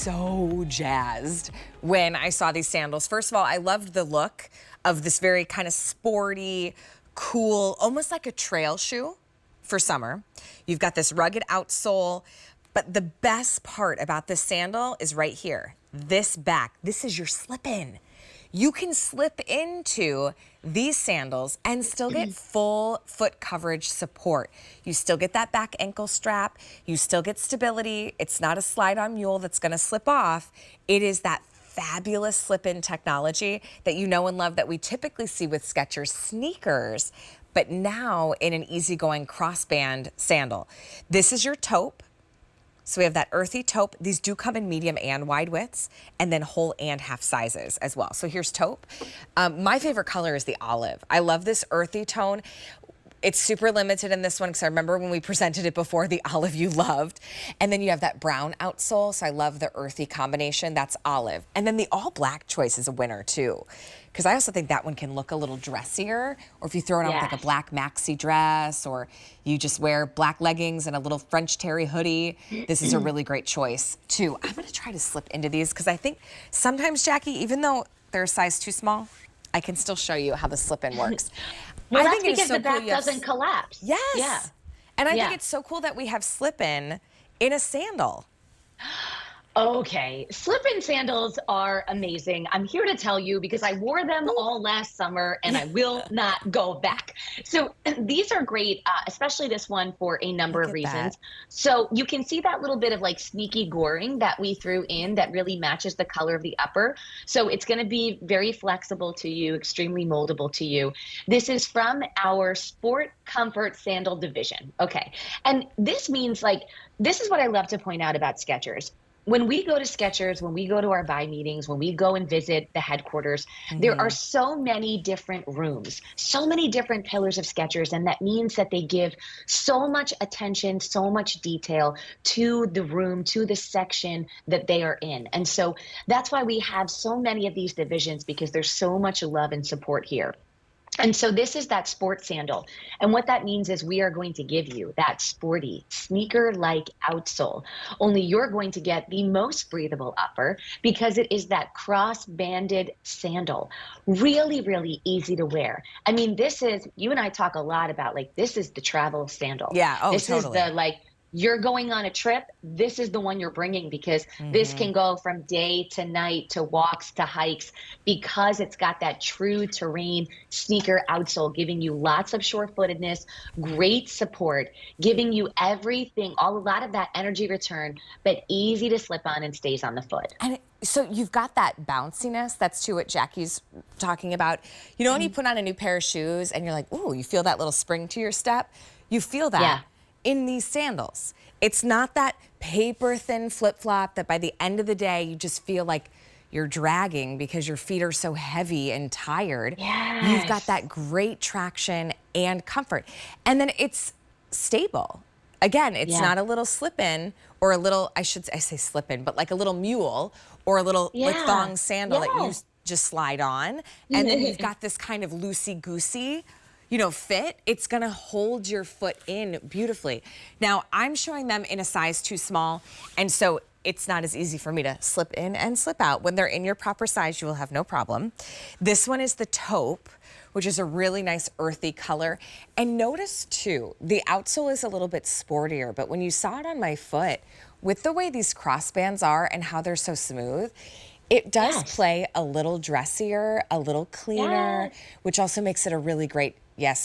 so jazzed when I saw these sandals. First of all, I loved the look of this very kind of sporty, cool, almost like a trail shoe for summer. You've got this rugged outsole, but the best part about this sandal is right here. This back, this is your slip-in. You can slip into these sandals and still get full foot coverage support. You still get that back ankle strap. You still get stability. It's not a slide-on mule that's gonna slip off. It is that fabulous slip-in technology that you know and love that we typically see with Skechers sneakers, but now in an easygoing crossband sandal. This is your taupe. So we have that earthy taupe. These do come in medium and wide widths, and then whole and half sizes as well. So here's taupe. My favorite color is the olive. I love this earthy tone. It's super limited in this one because I remember when we presented it before, the olive you loved. And then you have that brown outsole, so I love the earthy combination. That's olive. And then the all black choice is a winner too, because I also think that one can look a little dressier, or if you throw it on with like a black maxi dress, or you just wear black leggings and a little French terry hoodie, this is a really great choice too. I'm gonna try to slip into these because I think sometimes, Jackie, even though they're a size too small, I can still show you how the slip-in works. Well, I that's think because so the back cool doesn't collapse. Yes. Yeah. And I think it's so cool that we have slip-in in a sandal. Okay, slip-in sandals are amazing. I'm here to tell you because I wore them all last summer and I will not go back. So these are great, especially this one for a number of reasons. So you can see that little bit of like sneaky goring that we threw in that really matches the color of the upper. So it's going to be very flexible to you, extremely moldable to you. This is from our Sport Comfort Sandal division. Okay, and this means like, this is what I love to point out about Skechers. When we go to Skechers, when we go to our buy meetings, when we go and visit the headquarters, there are so many different rooms, so many different pillars of Skechers, and that means that they give so much attention, so much detail to the room, to the section that they are in. And so that's why we have so many of these divisions, because there's so much love and support here. And so this is that sport sandal. And what that means is we are going to give you that sporty, sneaker-like outsole. Only you're going to get the most breathable upper because it is that cross-banded sandal. Really, really easy to wear. I mean, this is, you and I talk a lot about, like, this is the travel sandal. Yeah, oh, this totally. is the, like, you're going on a trip, this is the one you're bringing, because this can go from day to night to walks to hikes, because it's got that true terrain sneaker outsole, giving you lots of sure-footedness, great support, giving you everything, a lot of that energy return, but easy to slip on and stays on the foot. And so you've got that bounciness. That's to what Jackie's talking about. You know, when you put on a new pair of shoes and you're like, ooh, you feel that little spring to your step? You feel that in these sandals. It's not that paper thin flip-flop that by the end of the day you just feel like you're dragging because your feet are so heavy and tired. You've got that great traction and comfort. And then it's stable. Again, it's not a little slip-in or a little, I say slip-in, but like a little mule or a little like thong sandal that you just slide on. And then you've got this kind of loosey-goosey, you know, fit. It's gonna hold your foot in beautifully. Now, I'm showing them in a size too small, and so it's not as easy for me to slip in and slip out. When they're in your proper size, you will have no problem. This one is the taupe, which is a really nice earthy color. And notice too, the outsole is a little bit sportier, but when you saw it on my foot, with the way these crossbands are and how they're so smooth, it does play a little dressier, a little cleaner, which also makes it a really great,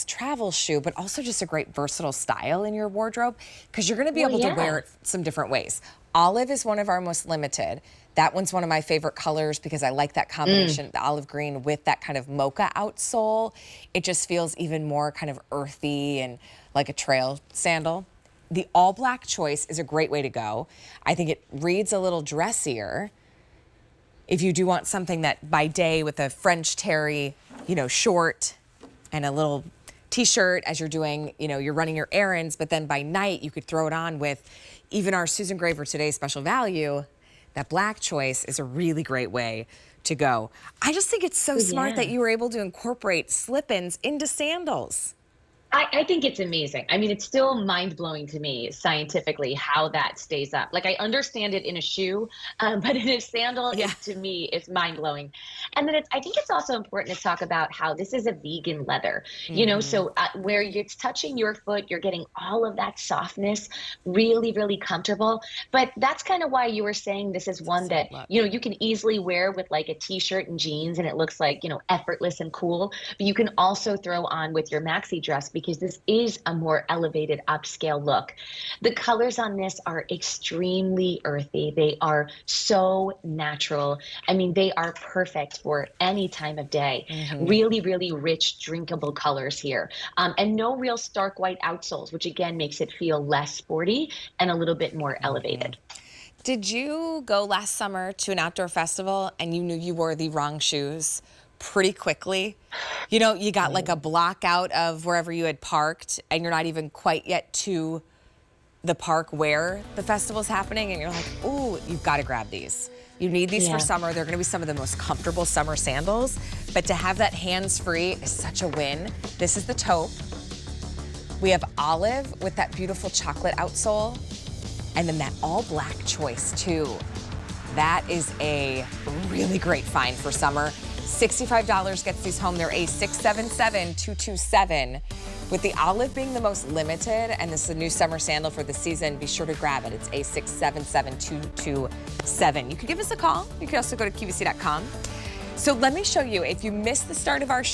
travel shoe, but also just a great versatile style in your wardrobe, because you're gonna be able to wear it some different ways. Olive is one of our most limited. That one's one of my favorite colors because I like that combination, the olive green with that kind of mocha outsole. It just feels even more kind of earthy and like a trail sandal. The all black choice is a great way to go. I think it reads a little dressier. If you do want something that by day with a French terry, you know, short and a little t-shirt as you're doing, you know, you're running your errands, but then by night you could throw it on with even our Susan Graver Today's Special Value. That black choice is a really great way to go. I just think it's so smart that you were able to incorporate slip-ins into sandals. I think it's amazing. I mean, it's still mind blowing to me scientifically how that stays up. Like I understand it in a shoe, but in a sandal, Yeah. to me, it's mind blowing. And then I think it's also important to talk about how this is a vegan leather, so where it's touching your foot, you're getting all of that softness, really, really comfortable. But that's kind of why you were saying this is one that, Look. you can easily wear with like a t-shirt and jeans and it looks like, effortless and cool. But you can also throw on with your maxi dress because this is a more elevated upscale look. The colors on this are extremely earthy. They are so natural. I mean, they are perfect for any time of day. Really, really rich, drinkable colors here. And no real stark white outsoles, which again makes it feel less sporty and a little bit more elevated. Did you go last summer to an outdoor festival and you knew you wore the wrong shoes pretty quickly? You got like a block out of wherever you had parked and you're not even quite yet to the park where the festival's happening and you're like, ooh, you've got to grab these. You need these for summer. They're going to be some of the most comfortable summer sandals, but to have that hands-free is such a win. This is the taupe. We have olive with that beautiful chocolate outsole. And then that all black choice too. That is a really great find for summer. $65 gets these home. They're A677227. With the olive being the most limited, and this is a new summer sandal for the season, be sure to grab it. It's A677227. You can give us a call. You can also go to QVC.com. So let me show you, if you missed the start of our show,